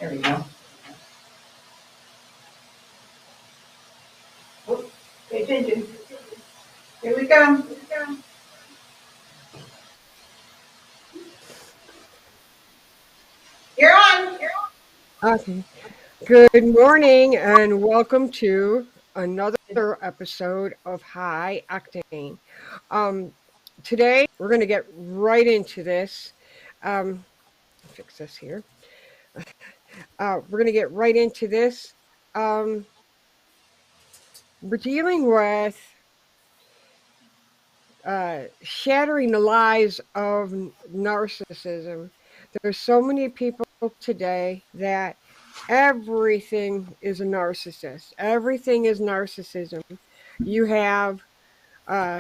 There we go. Oh, pay attention. Here we come. You're on. Okay. Good morning and welcome to another episode of High Octane. Um, Today we're going to get right into this. Fix this here. We're going to get right into this. Um, we're dealing with shattering the lies of narcissism. There's so many people today that everything is a narcissist. Everything is narcissism. You have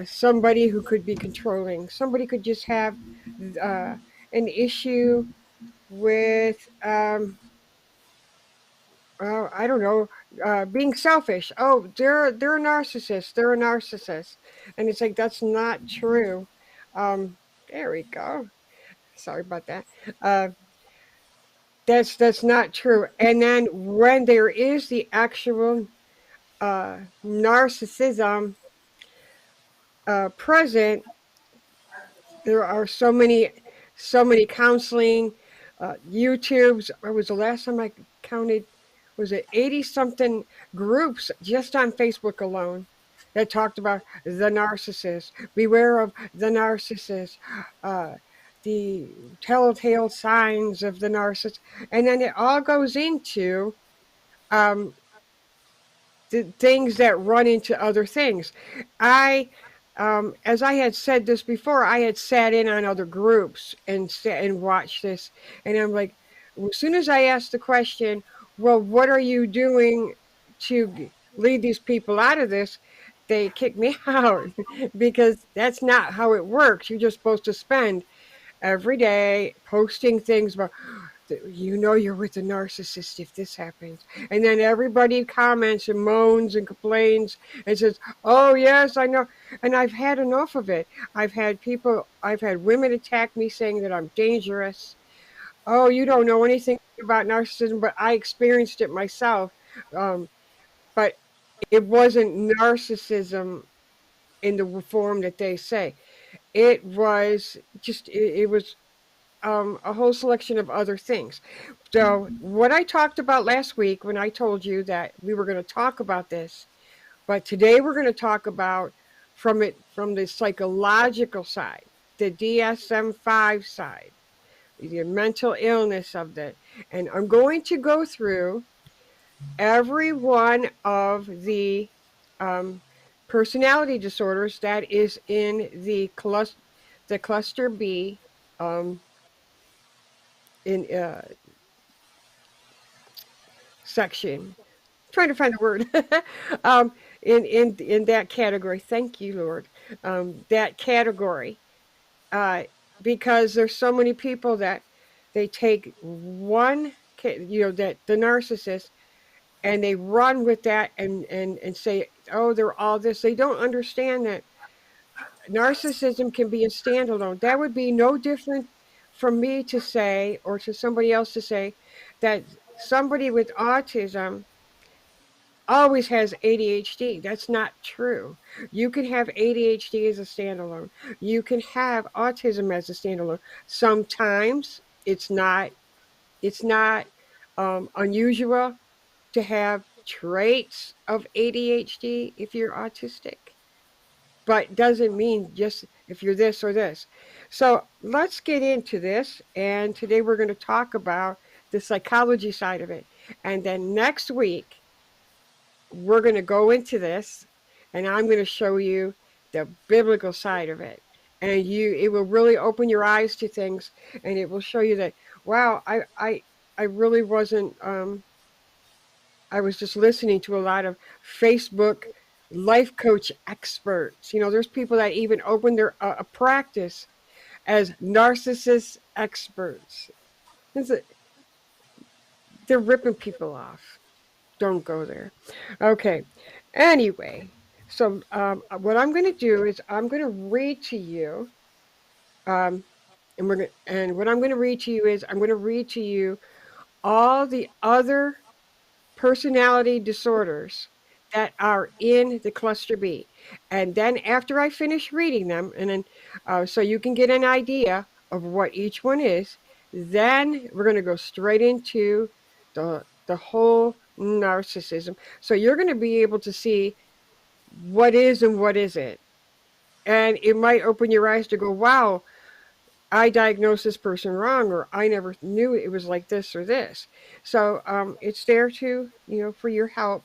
somebody who could be controlling. Somebody could just have uh, an issue with, I don't know, being selfish. Oh, they're a narcissist. They're a narcissist, and it's like that's not true. Um, there we go. Sorry about that. Uh, that's not true. And then when there is the actual narcissism present, there are so many counseling, YouTubes. What was the last time I counted? Was it 80 something groups just on Facebook alone that talked about the narcissist? Beware of the narcissist. Uh, the telltale signs of the narcissist, and then it all goes into um, the things that run into other things. I, as I had said this before, I had sat in on other groups and watched this, and I'm like, as soon as I asked the question, well, what are you doing to lead these people out of this? They kicked me out because that's not how it works. You're just supposed to spend every day posting things about you're with a narcissist if this happens, and then everybody comments and moans and complains and says, oh yes, I know. And I've had enough of it. I've had women attack me saying that I'm dangerous. Oh, you don't know anything about narcissism, but I experienced it myself. But it wasn't narcissism in the form that they say. It was just it was a whole selection of other things. So, what I talked about last week when I told you that we were going to talk about this, but today we're going to talk about from the psychological side, the DSM-5 side, the mental illness of that. And I'm going to go through every one of the um, personality disorders that is in the cluster B um, in section. Trying to find the word. um, in that category. Thank you, Lord. That category, uh, because there's so many people that they take one, that the narcissist, and they run with that and say, oh, they're all this. They don't understand that narcissism can be a standalone. That would be no different from me to say, or to somebody else to say, that somebody with autism always has ADHD. That's not true. You can have ADHD as a standalone. You can have autism as a standalone. Sometimes it's not unusual to have traits of ADHD if you're autistic, but doesn't mean just if you're this or this. So let's get into this. And today we're going to talk about the psychology side of it. And then next week, we're going to go into this and I'm going to show you the biblical side of it. And it will really open your eyes to things, and it will show you that, wow, I really wasn't, I was just listening to a lot of Facebook life coach experts. There's people that even open their a practice as narcissist experts. It's a, they're ripping people off. Don't go there. Okay. Anyway, so what I'm going to do is I'm going to read to you, um, and what I'm going to read to you is I'm going to read to you all the other personality disorders that are in the cluster B. And then after I finish reading them, and then so you can get an idea of what each one is, then we're going to go straight into the whole narcissism. So you're going to be able to see what is and what isn't. And it might open your eyes to go, wow, I diagnosed this person wrong, or I never knew it was like this or this. So it's there to, for your help.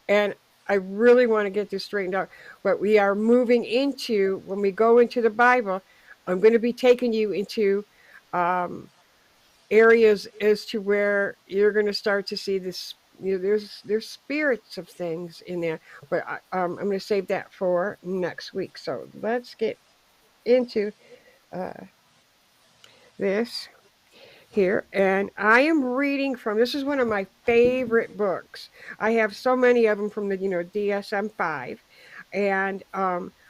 And I really want to get this straightened out. But we are moving into, when we go into the Bible, I'm going to be taking you into areas as to where you're going to start to see this. There's spirits of things in there, but I'm going to save that for next week. So let's get into this here, and I am reading from, this is one of my favorite books. I have so many of them from the DSM-5, and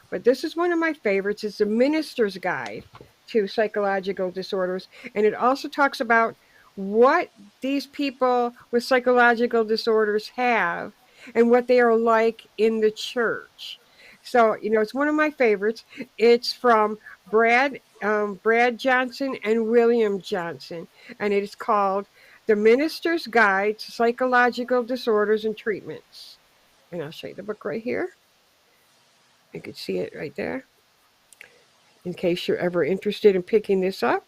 but this is one of my favorites. It's the Minister's Guide to Psychological Disorders, and it also talks about what these people with psychological disorders have and what they are like in the church. So it's one of my favorites. It's from Brad Johnson and William Johnson, and it is called The Minister's Guide to Psychological Disorders and Treatments. And I'll show you the book right here. You can see it right there, in case you're ever interested in picking this up.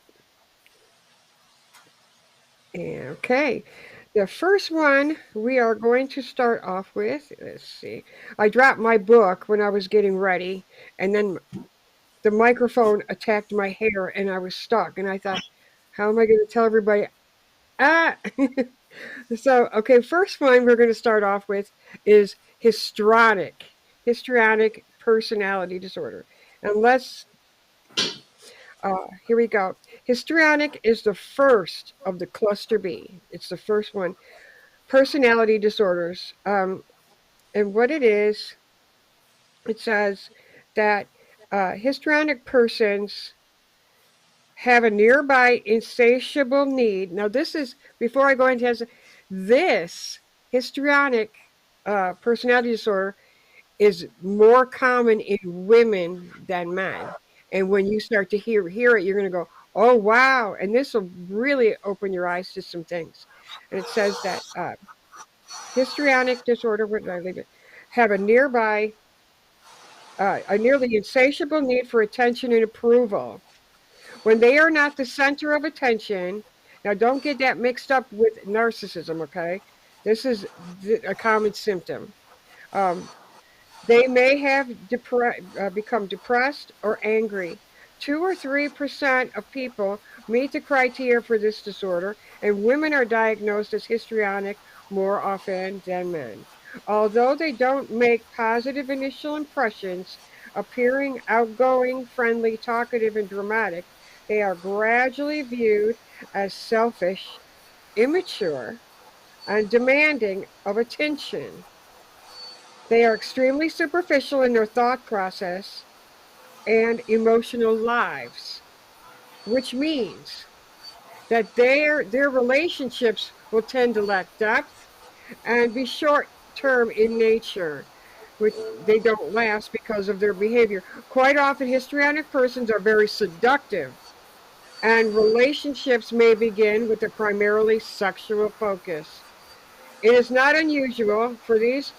Okay, the first one we are going to start off with, let's see. I dropped my book when I was getting ready, and then the microphone attacked my hair, and I was stuck. And I thought, how am I going to tell everybody? Ah! So, okay, first one we're going to start off with is histrionic personality disorder. And here we go. Histrionic is the first of the cluster B. It's the first one. Personality disorders. And what it is, it says that histrionic persons have a nearby insatiable need. Now, this is, before I go into this histrionic personality disorder is more common in women than men. And when you start to hear it, you're going to go, oh, wow. And this will really open your eyes to some things. And it says that histrionic disorder, where did I leave it? Have a nearly insatiable need for attention and approval. When they are not the center of attention, now don't get that mixed up with narcissism, okay? This is a common symptom. They may have become depressed or angry. 2 or 3% of people meet the criteria for this disorder, and women are diagnosed as histrionic more often than men. Although they don't make positive initial impressions, appearing outgoing, friendly, talkative, and dramatic, they are gradually viewed as selfish, immature, and demanding of attention. They are extremely superficial in their thought process and emotional lives, which means that their relationships will tend to lack depth and be short-term in nature, which they don't last because of their behavior. Quite often, histrionic persons are very seductive, and relationships may begin with a primarily sexual focus. It is not unusual for these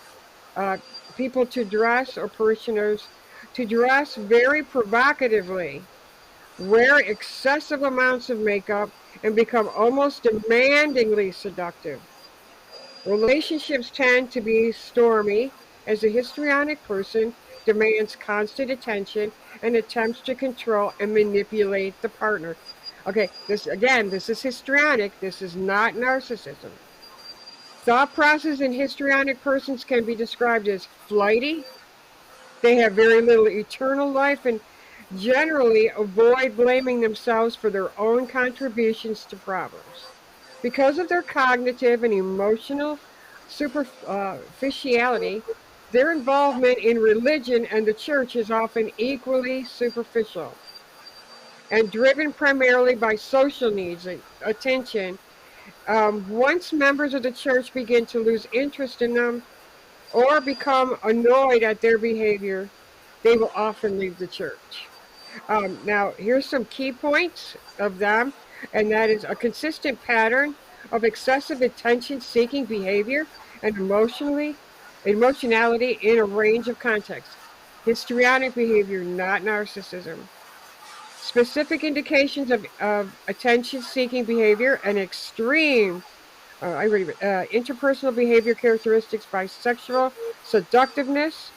people to dress, or parishioners to dress very provocatively, wear excessive amounts of makeup, and become almost demandingly seductive. Relationships tend to be stormy as a histrionic person demands constant attention and attempts to control and manipulate the partner. Okay, this is histrionic. This is not narcissism. Thought process in histrionic persons can be described as flighty. They have very little eternal life and generally avoid blaming themselves for their own contributions to problems. Because of their cognitive and emotional superficiality, their involvement in religion and the church is often equally superficial and driven primarily by social needs and attention. Once members of the church begin to lose interest in them or become annoyed at their behavior, they will often leave the church. Now, here's some key points of them, and that is a consistent pattern of excessive attention-seeking behavior and emotionality in a range of contexts. Histrionic behavior, not narcissism. Specific indications of attention-seeking behavior and extreme interpersonal behavior characteristics: bisexual seductiveness,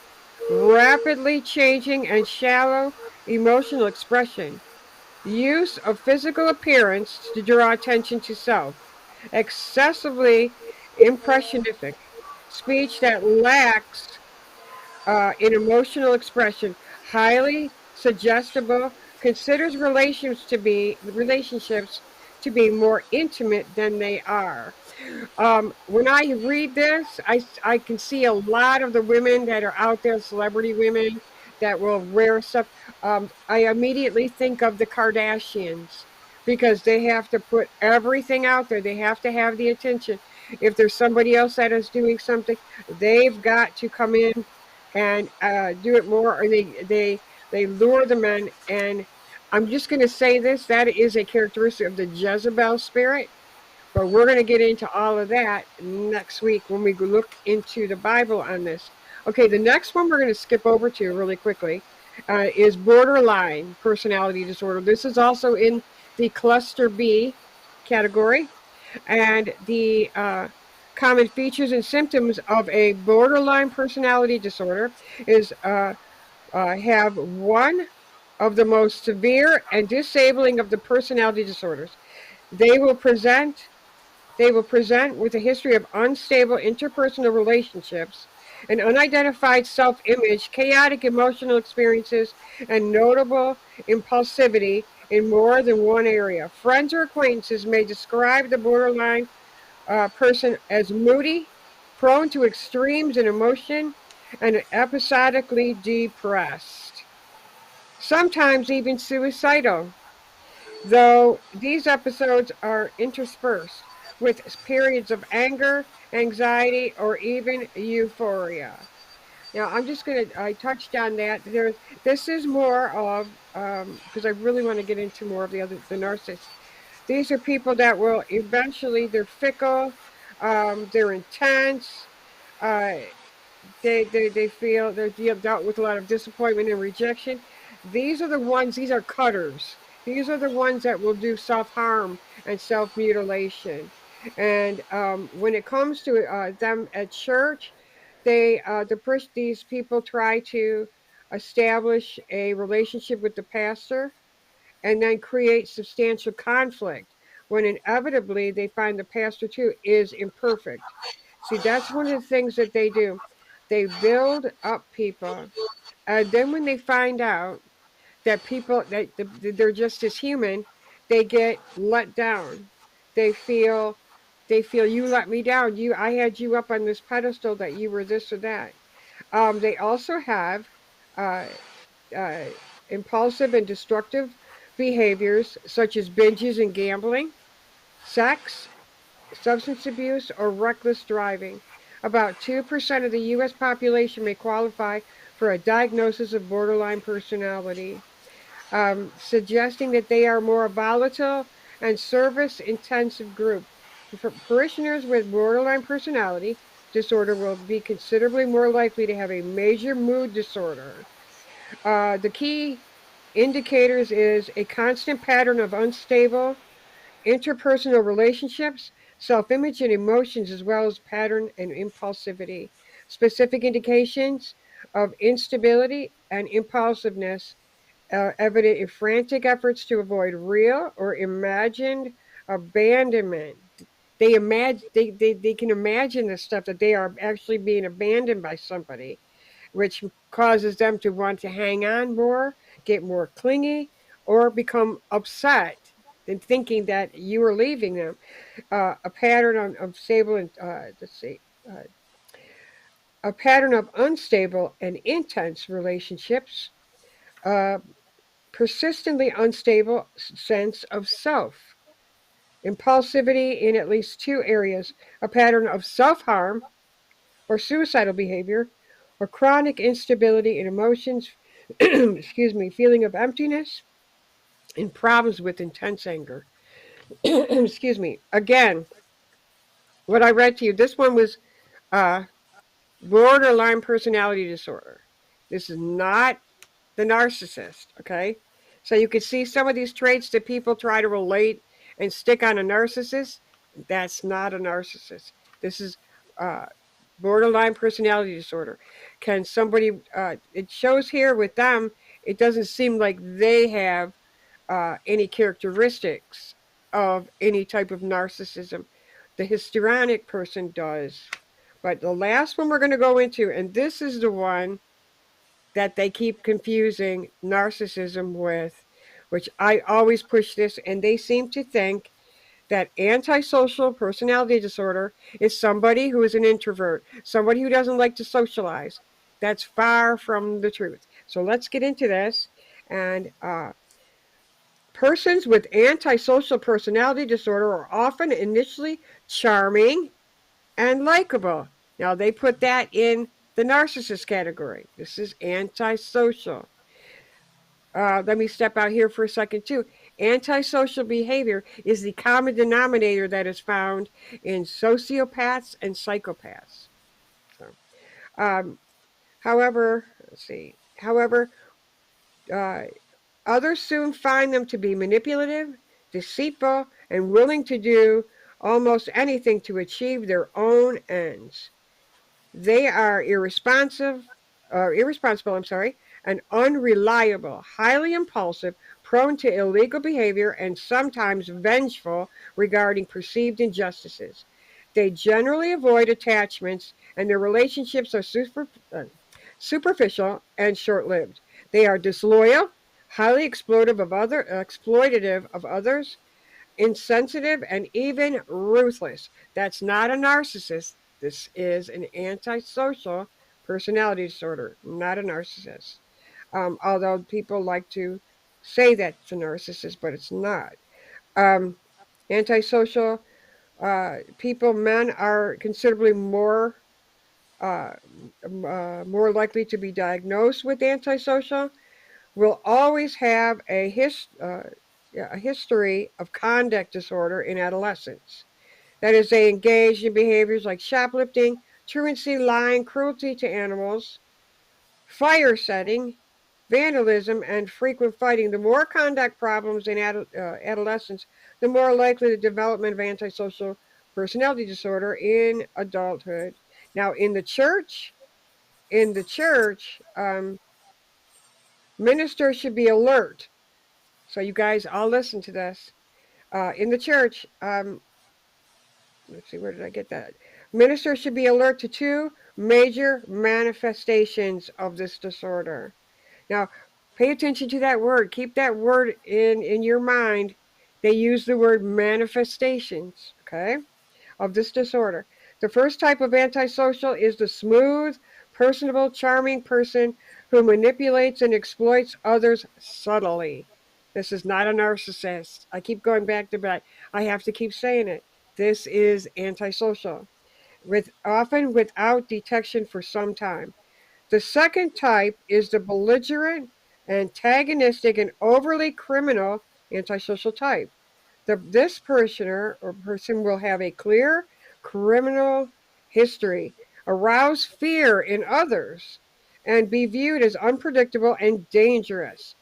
rapidly changing and shallow emotional expression, use of physical appearance to draw attention to self, excessively impressionistic, speech that lacks in emotional expression, highly suggestible, considers relationships to be more intimate than they are. When I read this, I can see a lot of the women that are out there, celebrity women that will wear stuff. I immediately think of the Kardashians because they have to put everything out there. They have to have the attention. If there's somebody else that is doing something, they've got to come in and do it more, or they lure the men. And I'm just going to say this: that is a characteristic of the Jezebel spirit. But we're going to get into all of that next week when we look into the Bible on this. Okay, the next one we're going to skip over to really quickly is borderline personality disorder. This is also in the cluster B category. And the common features and symptoms of a borderline personality disorder is have one of the most severe and disabling of the personality disorders. They will present they will present with a history of unstable interpersonal relationships, an unidentified self image, chaotic emotional experiences, and notable impulsivity in more than one area. Friends or acquaintances may describe the borderline person as moody, prone to extremes in emotion, and episodically depressed, sometimes even suicidal, though these episodes are interspersed with periods of anger, anxiety, or even euphoria. Now, I'm just going to, I touched on that. This is more of, because I really want to get into more of the narcissists. These are people that will eventually, they're fickle, they're intense, uh, they feel they're dealt with a lot of disappointment and rejection. These are cutters. These are the ones that will do self-harm and self-mutilation. And when it comes to them at church, these people try to establish a relationship with the pastor and then create substantial conflict when inevitably they find the pastor too is imperfect. See, that's one of the things that they do. They build up people, and then when they find out that they're just as human, they get let down. They feel you let me down. I had you up on this pedestal that you were this or that. They also have uh, uh, impulsive and destructive behaviors such as binges and gambling, sex, substance abuse, or reckless driving. About 2% of the U.S. population may qualify for a diagnosis of borderline personality, suggesting that they are more volatile and service intensive group. For parishioners with borderline personality disorder will be considerably more likely to have a major mood disorder. The key indicators is a constant pattern of unstable interpersonal relationships, self image, and emotions, as well as pattern and impulsivity. Specific indications of instability and impulsiveness evident in frantic efforts to avoid real or imagined abandonment. They can imagine the stuff that they are actually being abandoned by somebody, which causes them to want to hang on more, get more clingy, or become upset than thinking that you are leaving them. A pattern of stable and uh, a pattern of unstable and intense relationships, uh, persistently unstable sense of self. impulsivity in at least two areas, a pattern of self-harm or suicidal behavior, or chronic instability in emotions, excuse me, feeling of emptiness, and problems with intense anger. Excuse me. Again, what I read to you, this one was uh, borderline personality disorder. This is not the narcissist, okay? So you can see some of these traits that people try to relate and stick on a narcissist. That's not a narcissist. This is uh, borderline personality disorder. Can somebody, it shows here with them, it doesn't seem like they have any characteristics of any type of narcissism. The histrionic person does. But the last one we're going to go into, and this is the one that they keep confusing narcissism with, which I always push this, and they seem to think that antisocial personality disorder is somebody who is an introvert, somebody who doesn't like to socialize. That's far from the truth. So let's get into this. And persons with antisocial personality disorder are often initially charming and likable. Now, they put that in the narcissist category. This is antisocial. Let me step out here for a second, too. Antisocial behavior is the common denominator that is found in sociopaths and psychopaths. So, um, however, let's see. However, uh, others soon find them to be manipulative, deceitful, and willing to do almost anything to achieve their own ends. They are irresponsible, and unreliable, highly impulsive, prone to illegal behavior, and sometimes vengeful regarding perceived injustices. They generally avoid attachments, and their relationships are superficial and short-lived. They are disloyal, highly exploitative of others, insensitive, and even ruthless. That's not a narcissist. This is an antisocial personality disorder, not a narcissist. Although people like to say that it's a narcissist, but it's not. Um, Antisocial people, men, are considerably uh, more likely to be diagnosed with antisocial. Will always have a history of conduct disorder in adolescence. That is, they engage in behaviors like shoplifting, truancy, lying, cruelty to animals, fire setting, vandalism, and frequent fighting. The more conduct problems in adolescence, the more likely the development of antisocial personality disorder in adulthood. Now, in the church, ministers should be alert. So you guys all listen to this. In the church, let's see, where did I get that? Ministers should be alert to two major manifestations of this disorder. Now, pay attention to that word. Keep that word in your mind. They use the word manifestations, okay, of this disorder. The first type of antisocial is the smooth, personable, charming person who manipulates and exploits others subtly. This is not a narcissist. I keep going back to back. I have to keep saying it. This is antisocial, often without detection for some time. The second type is the belligerent, antagonistic, and overly criminal antisocial type. This parishioner or person will have a clear criminal history, arouse fear in others, and be viewed as unpredictable and dangerous.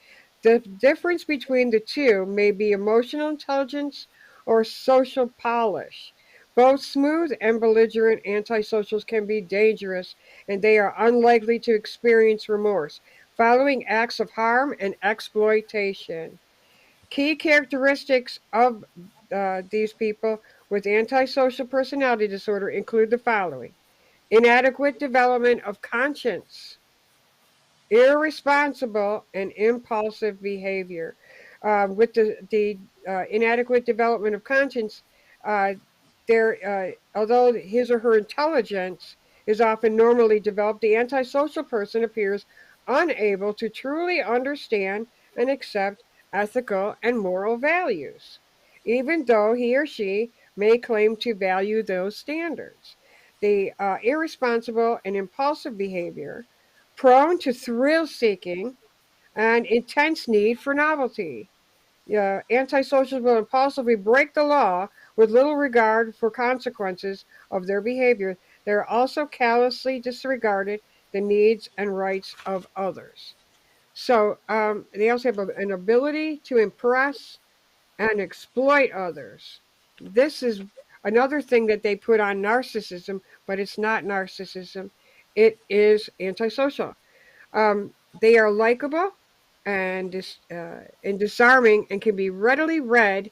The difference between the two may be emotional intelligence or social polish. Both smooth and belligerent antisocials can be dangerous, and they are unlikely to experience remorse following acts of harm and exploitation. Key characteristics of these people with antisocial personality disorder include the following: inadequate development of conscience, irresponsible and impulsive behavior. With the inadequate development of conscience, uh, although his or her intelligence is often normally developed, the antisocial person appears unable to truly understand and accept ethical and moral values. even though he or she may claim to value those standards. The irresponsible and impulsive behavior, prone to thrill seeking and intense need for novelty. Antisocials will impulsively break the law with little regard for consequences of their behavior. They're also callously disregarded the needs and rights of others. So they also have an ability to impress and exploit others. This is another thing that they put on narcissism, but it's not narcissism. It is antisocial. They are likable and disarming and can be readily read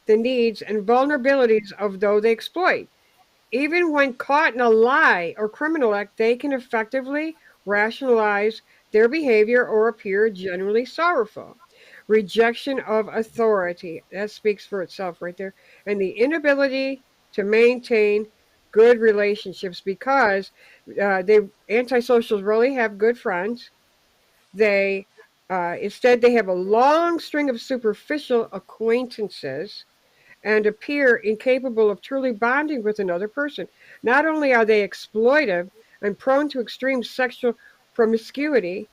the needs and vulnerabilities of those they exploit. Even when caught in a lie or criminal act, they can effectively rationalize their behavior or appear genuinely sorrowful. Rejection of authority, that speaks for itself right there, and the inability to maintain good relationships because they antisocials really have good friends. They instead they have a long string of superficial acquaintances and appear incapable of truly bonding with another person. Not only are they exploitive and prone to extreme sexual promiscuity,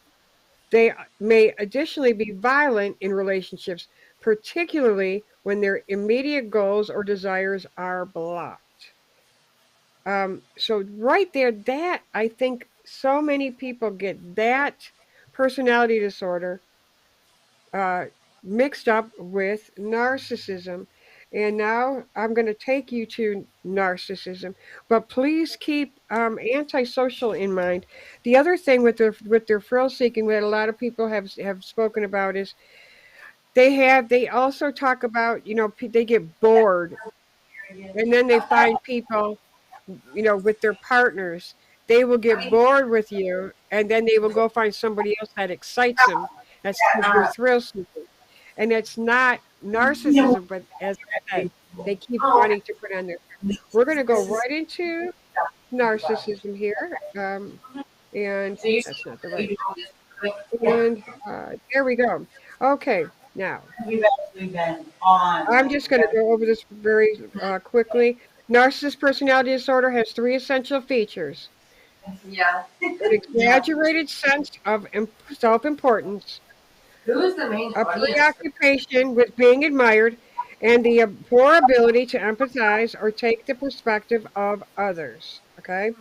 they may additionally be violent in relationships, particularly when their immediate goals or desires are blocked. So, right there, that I think so many people get that personality disorder uh, mixed up with narcissism. And now I'm going to take you to narcissism, but please keep antisocial in mind. The other thing with their thrill seeking that a lot of people have spoken about is they also talk about they get bored and then they find people with their partners. They will get bored with you and then they will go find somebody else that excites them. That's because they're thrill seeking. And it's not narcissism, but as I said, they keep wanting to put on their. We're going to go right into narcissism here. And that's not the right. And there we go. Okay, now We've actually been on I'm like just going to go over this very quickly. Narcissist personality disorder has three essential features: yeah. an Yeah. exaggerated sense of self importance, Who's the main a audience? preoccupation with being admired, and the poor ability to empathize or take the perspective of others. Okay?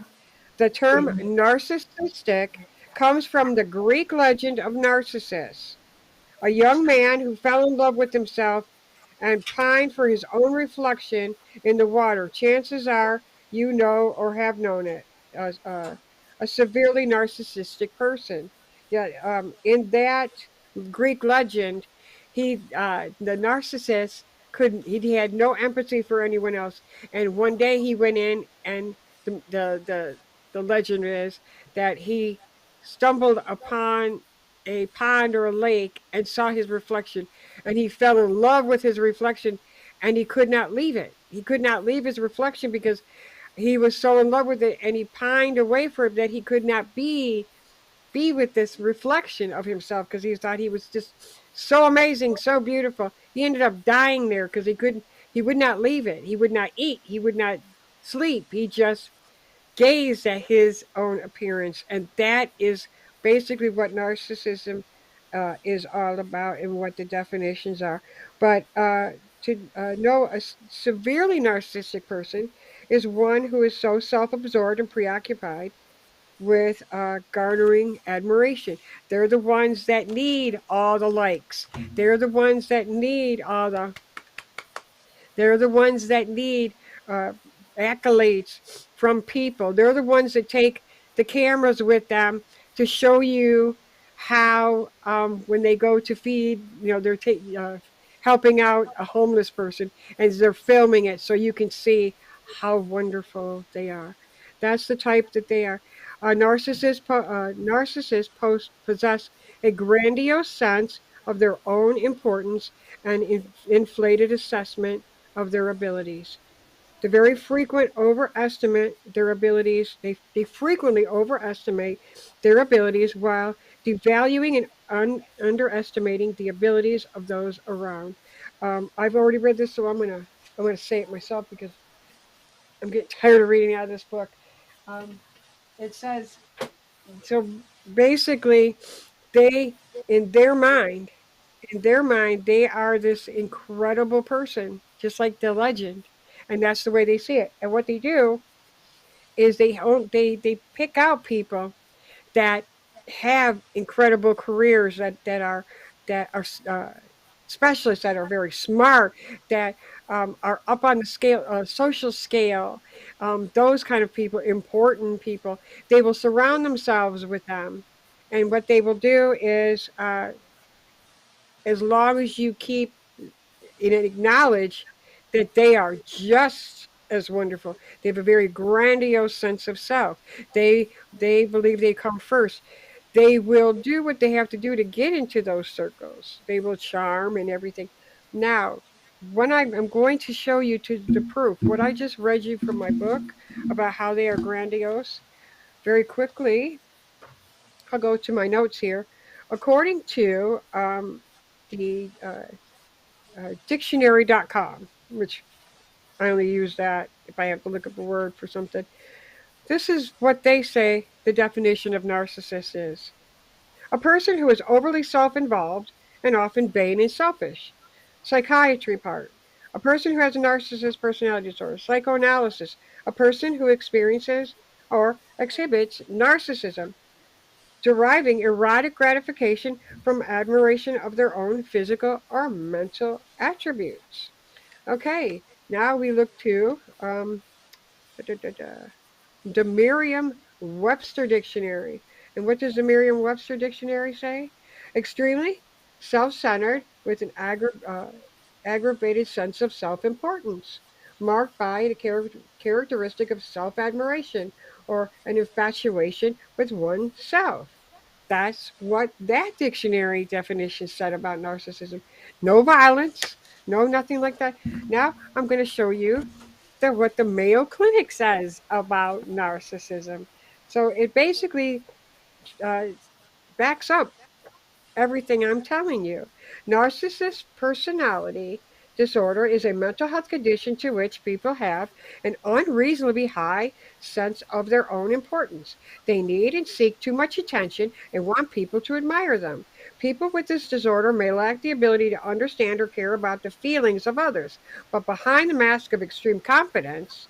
The term narcissistic comes from the Greek legend of Narcissus, a young man who fell in love with himself and pined for his own reflection in the water. Chances are you know or have known it as a severely narcissistic person. Yeah, in that Greek legend, the narcissist couldn't. He had no empathy for anyone else, and one day he went in, and the legend is that he stumbled upon a pond or a lake and saw his reflection, and he fell in love with his reflection, and he could not leave it. He could not leave his reflection because he was so in love with it, and he pined away for it that he could not be with this reflection of himself because he thought he was just so amazing, so beautiful. He ended up dying there because he would not leave it. He would not eat. He would not sleep. He just gazed at his own appearance. And that is basically what narcissism is all about and what the definitions are. But to know a severely narcissistic person is one who is so self absorbed and preoccupied with garnering admiration. They're the ones that need all the likes. They're the ones that need all the they're the ones that need uh, accolades from people. They're the ones that take the cameras with them to show you how, when they go to feed, they're helping out a homeless person and they're filming it so you can see how wonderful they are. That's the type that they are. Narcissists possess a grandiose sense of their own importance and inflated assessment of their abilities. The very frequent overestimate their abilities. They frequently overestimate their abilities while devaluing and underestimating the abilities of those around. I've already read this, so I'm gonna say it myself because I'm getting tired of reading out of this book. Um, it says so. Basically, they in their mind, they are this incredible person, just like the legend, and that's the way they see it. And what they do is they pick out people that have incredible careers that are specialists, that are very smart, that are up on the scale, social scale. Those kind of people, important people, they will surround themselves with them, and what they will do is, as long as you keep and acknowledge that they are just as wonderful. They have a very grandiose sense of self. They believe they come first. They will do what they have to do to get into those circles. They will charm and everything. Now, when I'm going to show you to the proof, what I just read you from my book about how they are grandiose, very quickly, I'll go to my notes here. According to the dictionary.com, which I only use that if I have to look up a word for something. This is what they say the definition of narcissist is: a person who is overly self involved and often vain and selfish. Psychiatry part: a person who has a narcissist personality disorder. Psychoanalysis: a person who experiences or exhibits narcissism, deriving erotic gratification from admiration of their own physical or mental attributes. Okay, now we look to da, da, da, the Merriam-Webster Dictionary. And what does the Merriam-Webster Dictionary say? Extremely self-centered with an aggravated sense of self-importance, marked by the characteristic of self-admiration or an infatuation with oneself. That's what that dictionary definition said about narcissism. No violence, no nothing like that. Now I'm going to show you what the Mayo Clinic says about narcissism. So it basically uh, backs up everything I'm telling you. Narcissist personality disorder is a mental health condition to which people have an unreasonably high sense of their own importance. They need and seek too much attention and want people to admire them. People with this disorder may lack the ability to understand or care about the feelings of others, but behind the mask of extreme confidence,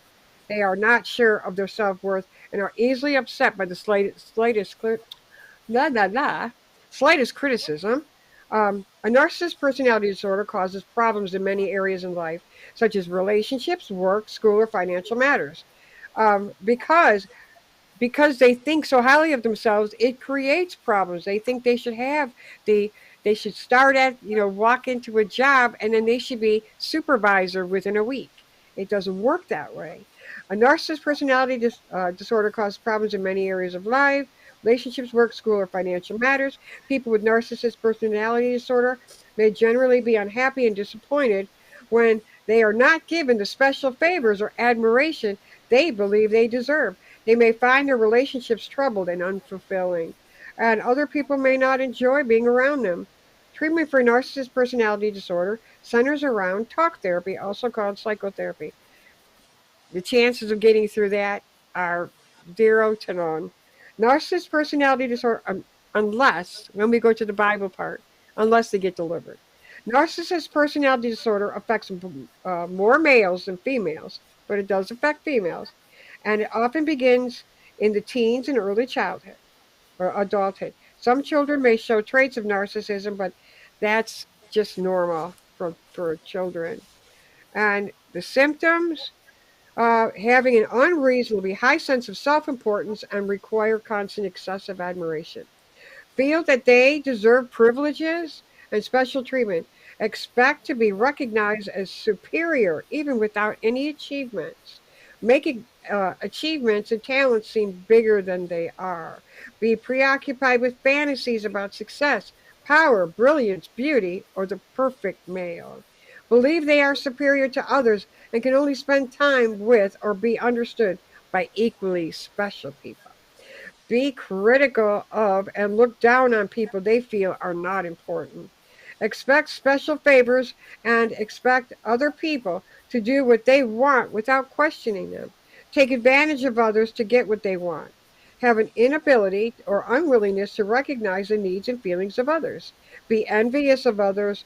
they are not sure of their self worth and are easily upset by the blah, blah, blah, slightest criticism. A narcissist personality disorder causes problems in many areas in life, such as relationships, work, school, or financial matters. Because they think so highly of themselves, it creates problems. They think they should have the they should start at, walk into a job and then they should be supervisor within a week. It doesn't work that way. A narcissist personality disorder causes problems in many areas of life: relationships, work, school, or financial matters. People with narcissist personality disorder may generally be unhappy and disappointed when they are not given the special favors or admiration they believe they deserve. They may find their relationships troubled and unfulfilling, and other people may not enjoy being around them. Treatment for narcissist personality disorder centers around talk therapy, also called psychotherapy. The chances of getting through that are 0 to none. Narcissist personality disorder, unless, when we go to the Bible part, unless they get delivered. Narcissist personality disorder affects more males than females, but it does affect females. And it often begins in the teens and early childhood or adulthood. Some children may show traits of narcissism, but that's just normal for children. And the symptoms: having an unreasonably high sense of self importance and require constant excessive admiration. Feel that they deserve privileges and special treatment. Expect to be recognized as superior even without any achievements. Making achievements and talents seem bigger than they are. Be preoccupied with fantasies about success, power, brilliance, beauty, or the perfect male. Believe they are superior to others and can only spend time with or be understood by equally special people. Be critical of and look down on people they feel are not important. expect special favors, and expect other people to do what they want without questioning them, take advantage of others to get what they want, have an inability or unwillingness to recognize the needs and feelings of others, be envious of others,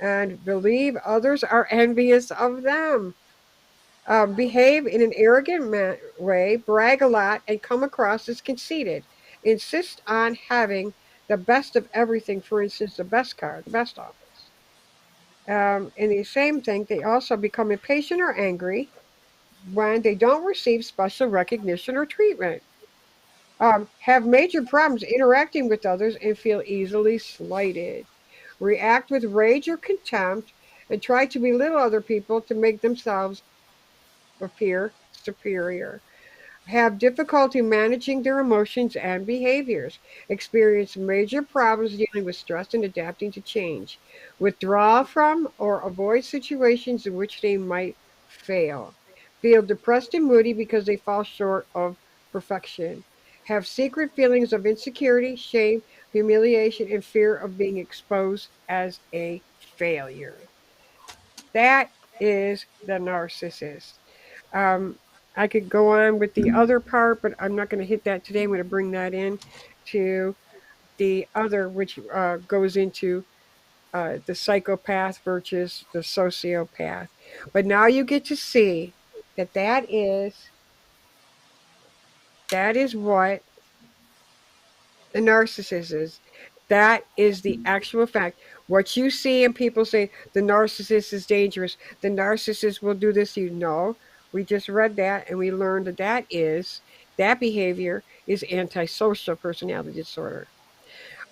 and believe others are envious of them. Behave in an arrogant way, brag a lot, and come across as conceited. Insist on having the best of everything, for instance, the best car, the best office. And the same thing, they also become impatient or angry when they don't receive special recognition or treatment. Have major problems interacting with others and feel easily slighted. React with rage or contempt and try to belittle other people to make themselves appear superior, have difficulty managing their emotions and behaviors, experience major problems dealing with stress and adapting to change, withdraw from or avoid situations in which they might fail, feel depressed and moody because they fall short of perfection, have secret feelings of insecurity, shame, humiliation, and fear of being exposed as a failure. That is the narcissist. Um, I could go on with the other part, but I'm not going to hit that today. I'm going to bring that in to the other, which goes into the psychopath versus the sociopath. But now you get to see that that is what the narcissist is. That is the actual fact. What you see and people say the narcissist is dangerous. The narcissist will do this to you. No, we just read that and we learned that that behavior is antisocial personality disorder.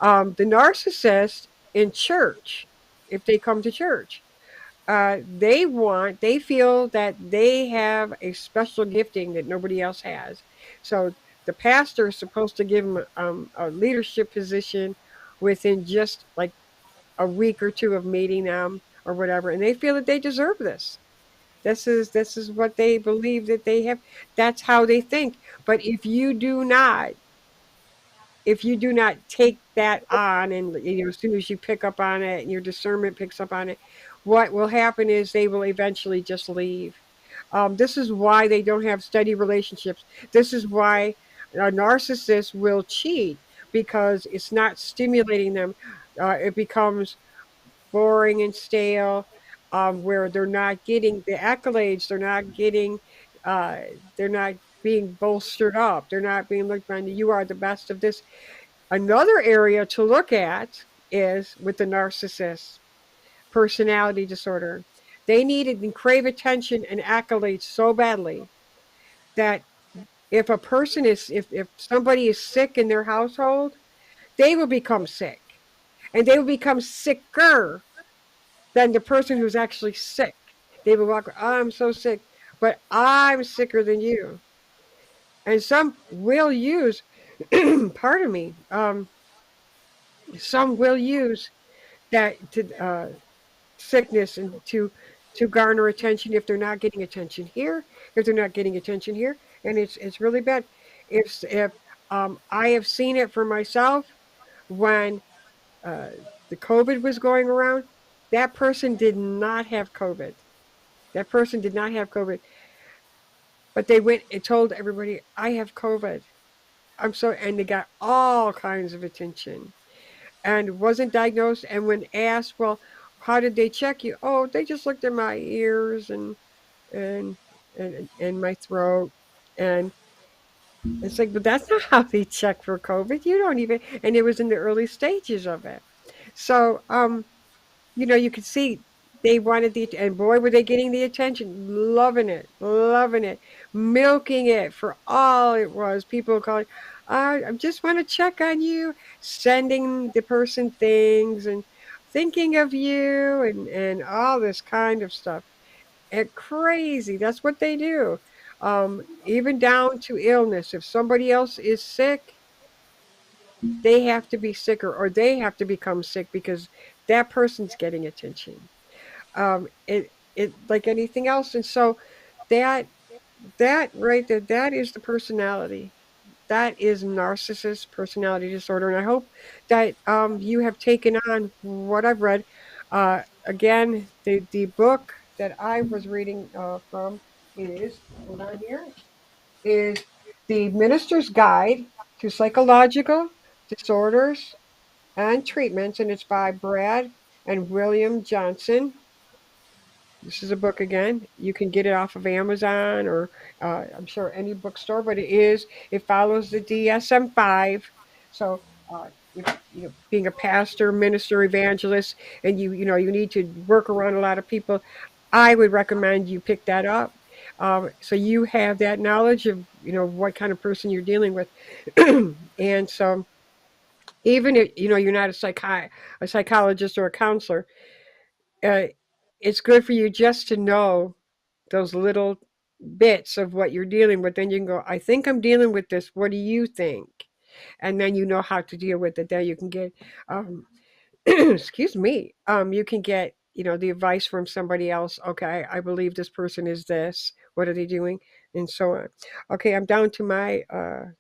The narcissist in church, if they come to church, they feel that they have a special gifting that nobody else has. So the pastor is supposed to give them a leadership position within just like a week or two of meeting them or whatever, and they feel that they deserve this. This is what they believe that they have. That's how they think. But if you do not take that on, and as soon as you pick up on it and your discernment picks up on it, what will happen is they will eventually just leave. This is why they don't have steady relationships. This is why a narcissist will cheat, because it's not stimulating them. It becomes boring and stale, where they're not getting the accolades, uh, they're not being bolstered up, they're not being looked on. You are the best of this. Another area to look at is with the narcissist personality disorder. They need and crave attention and accolades so badly that if somebody is sick in their household, they will become sick. And they will become sicker than the person who's actually sick. They will walk, oh, I'm so sick, but I'm sicker than you. And some will use, pardon me, some will use that to sickness and to garner attention if they're not getting attention here, if they're not getting attention here, and it's really bad. If I have seen it for myself when uh, the COVID was going around, that person did not have COVID. That person did not have COVID, but they went and told everybody, "I have COVID." And they got all kinds of attention and wasn't diagnosed. And when asked, well, how did they check you? Oh, they just looked at my ears and and my throat. And it's like, but that's not how they check for COVID. You don't even, and it was in the early stages of it. So, you could see they wanted and boy, were they getting the attention, loving it, milking it for all it was. People calling, I just want to check on you, sending the person things and thinking of you and all this kind of stuff. And crazy. That's what they do. Even down to illness. If somebody else is sick, they have to be sicker or they have to become sick because that person's getting attention. It like anything else, and so that that right there, that is the personality. that is narcissist personality disorder, and I hope that you have taken on what I've read. Again, the book that I was reading from is, hold on here, is The Minister's Guide to Psychological Disorders and Treatments, and it's by Brad and William Johnson. This is a book again. You can get it off of Amazon or I'm sure any bookstore, but it follows the DSM-5. So, if, being a pastor, minister, evangelist, and you need to work around a lot of people, I would recommend you pick that up. So you have that knowledge of, what kind of person you're dealing with. And so even if, you're not a psychologist or a counselor, uh, it's good for you just to know those little bits of what you're dealing with. Then you can go, I think I'm dealing with this. What do you think? And then you know how to deal with it. Then you can get, um, excuse me, you can get, the advice from somebody else. Okay, I believe this person is this. What are they doing? And so on. Okay, I'm down to my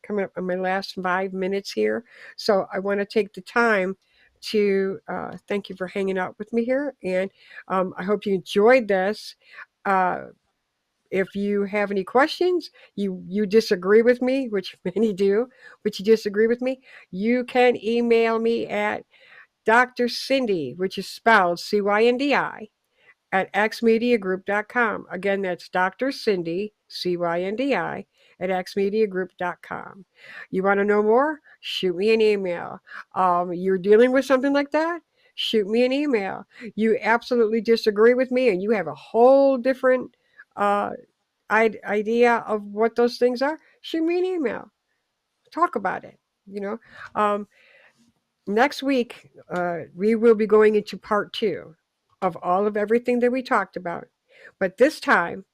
coming up on my last 5 minutes here. So I want to take the time to thank you for hanging out with me here, and I hope you enjoyed this. Uh, if you have any questions, you disagree with me, which many do, but you disagree with me, you can email me at Dr. CYNDI, which is spelled CYNDI, at xmediagroup.com. Again, that's Dr. CYNDI, CYNDI, at xmediagroup.com. You want to know more? Shoot me an email. You're dealing with something like that? Shoot me an email. You absolutely disagree with me and you have a whole different uh, idea of what those things are? Shoot me an email. Talk about it. You know, um, Next week, we will be going into part two of all of everything that we talked about. But this time,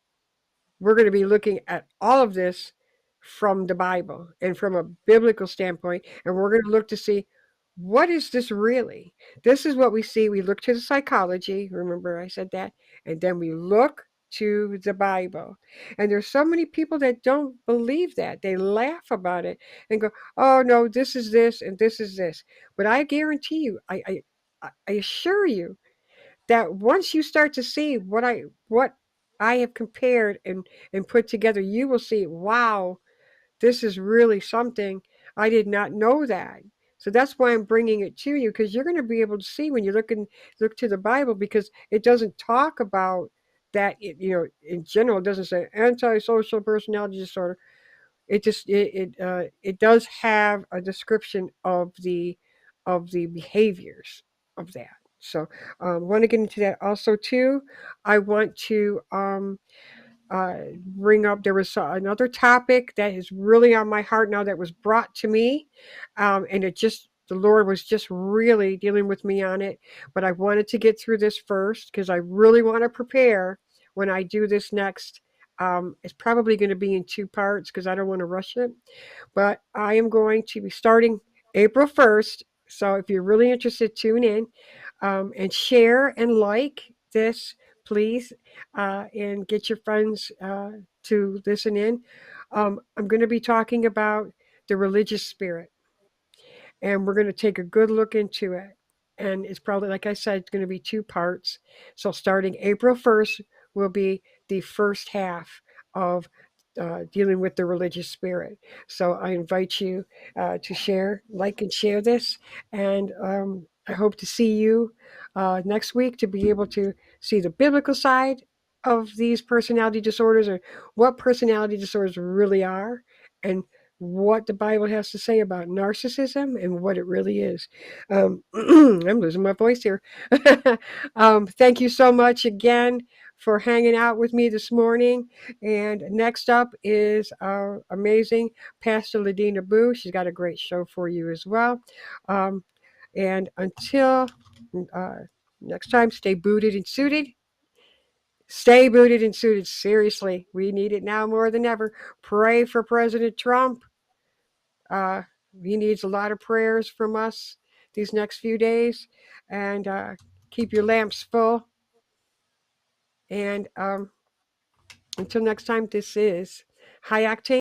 we're going to be looking at all of this from the Bible and from a biblical standpoint. And we're going to look to see, what is this really? This is what we see. We look to the psychology. Remember, I said that. And then we look to the Bible. And there's so many people that don't believe that. They laugh about it and go, oh, no, this is this and this is this. But I guarantee you, I assure you, that once you start to see what I have compared and put together, you will see, wow, this is really something. I did not know that. So that's why I'm bringing it to you, because you're going to be able to see when you look to the Bible, because it doesn't talk about that. In general, it doesn't say antisocial personality disorder. It does have a description of the behaviors of that. So I want to get into that also too. I want to uh, bring up, there was another topic that is really on my heart now that was brought to me, and the Lord was just really dealing with me on it. But I wanted to get through this first because I really want to prepare when I do this next. It's probably going to be in two parts because I don't want to rush it. But I am going to be starting April 1st. So if you're really interested, tune in and share and like this, please, and get your friends to listen in. I'm going to be talking about the religious spirit, and we're going to take a good look into it. And it's probably, like I said, it's going to be two parts. So starting April 1st will be the first half of dealing with the religious spirit. So I invite you to share, like, and share this. And I hope to see you next week to be able to see the biblical side of these personality disorders, or what personality disorders really are, and what the Bible has to say about narcissism and what it really is. I'm losing my voice here. Thank you so much again for hanging out with me this morning. And next up is our amazing Pastor Ladina Boo. She's got a great show for you as well. Um, and until uh, next time, stay booted and suited. Stay booted and suited. Seriously, we need it now more than ever. Pray for President Trump. Uh, he needs a lot of prayers from us these next few days. And keep your lamps full. And until next time, this is High Octane.